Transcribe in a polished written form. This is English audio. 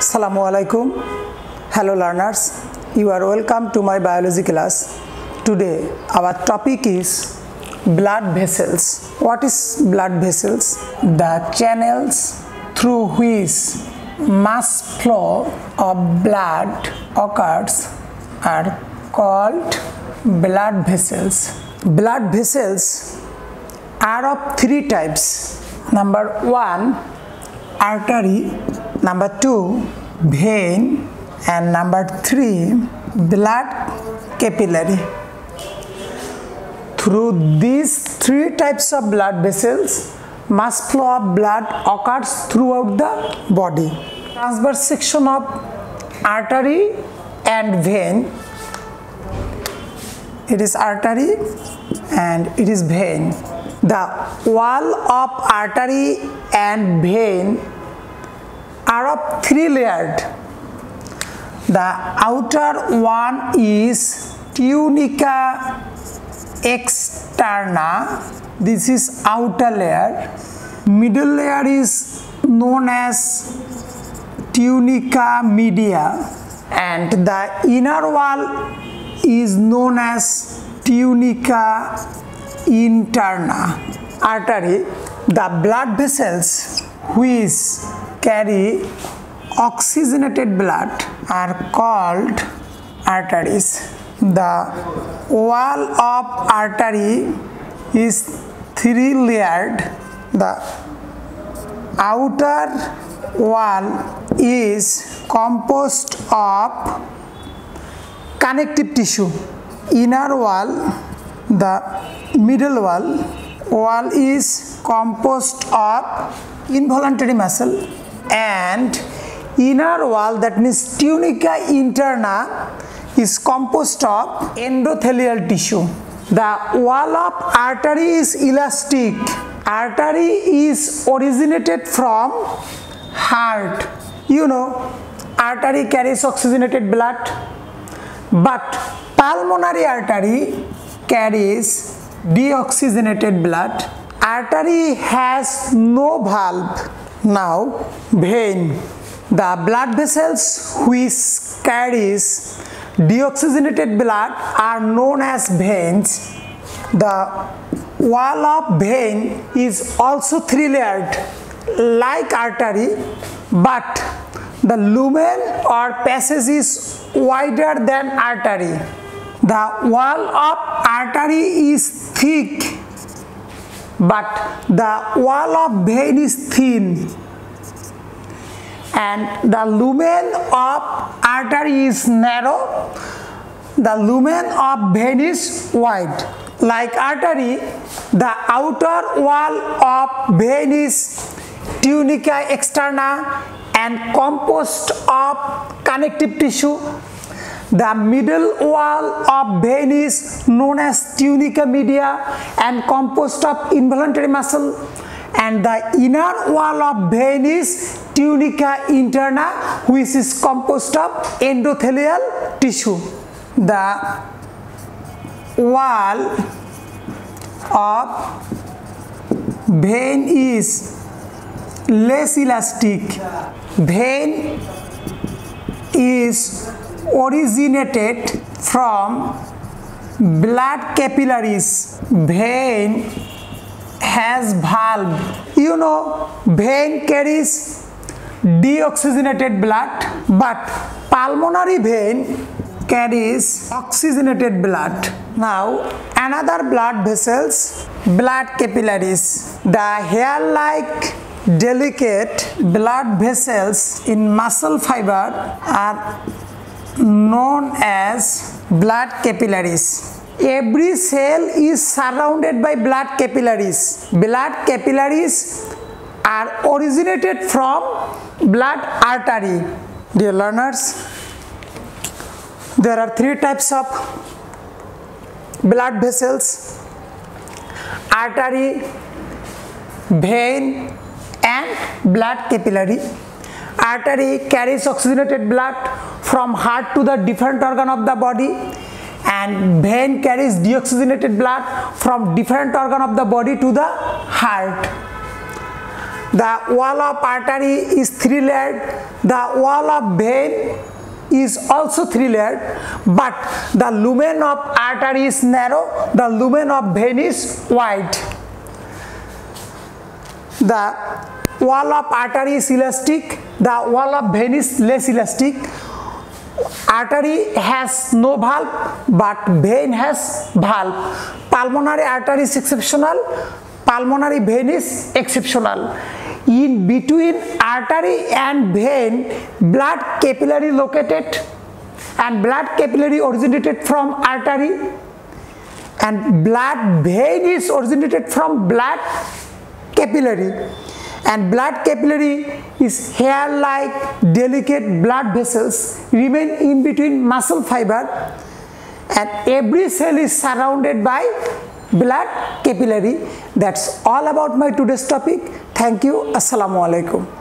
Assalamualaikum. Hello learners, you are welcome to my biology class. Today our topic is blood vessels. What is blood vessels? The channels through which mass flow of blood occurs are called blood vessels. Blood vessels are of three types. Number 1, artery. Number 2, vein, and number 3, blood capillary. Through these three types of blood vessels, mass flow of blood occurs throughout the body. Transverse section of artery and vein. It is artery and it is vein. The wall of artery and vein are of three layered. The outer one is tunica externa. This is outer layer. Middle layer is known as tunica media, and the inner wall is known as tunica interna. Artery, the blood vessels which carry oxygenated blood are called arteries. The wall of artery is three layered. The outer wall is composed of connective tissue. Inner wall, the middle wall is composed of involuntary muscle, and inner wall, that means tunica interna, is composed of endothelial tissue. The wall of artery is elastic. Artery is originated from heart. You know, artery carries oxygenated blood, but pulmonary artery carries deoxygenated blood. Artery has no valve. Now, vein. The blood vessels which carries deoxygenated blood are known as veins. The wall of vein is also three layered like artery, but the lumen or passage is wider than artery. The wall of artery is thick, but the wall of vein is thin, and the lumen of artery is narrow. The lumen of vein is wide. Like artery, the outer wall of vein is tunica externa and composed of connective tissue. The middle wall of vein is known as tunica media and composed of involuntary muscle, and the inner wall of vein is tunica interna, which is composed of endothelial tissue. The wall of vein is less elastic. Vein is originated from blood capillaries. Vein has valve. You know, vein carries deoxygenated blood, but pulmonary vein carries oxygenated blood. Now, another blood vessels, blood capillaries. The hair-like delicate blood vessels in muscle fiber are known as blood capillaries. Every cell is surrounded by blood capillaries. Blood capillaries are originated from blood artery. Dear learners, there are three types of blood vessels: artery, vein, and blood capillary. Artery carries oxygenated blood from heart to the different organ of the body, and vein carries deoxygenated blood from different organ of the body to the heart. the wall of artery is three-layered, the wall of vein is also three-layered, but the lumen of artery is narrow, the lumen of vein is wide. The wall of artery is elastic, the wall of vein is less elastic. Artery has no valve, but vein has valve. Pulmonary artery is exceptional, pulmonary vein is exceptional. In between artery and vein, blood capillary located, and blood capillary originated from artery, and blood vein is originated from blood capillary, and blood capillary is hair-like delicate blood vessels remain in between muscle fiber, and every cell is surrounded by blood capillary. That's all about my today's topic. Thank you. Assalamu alaikum.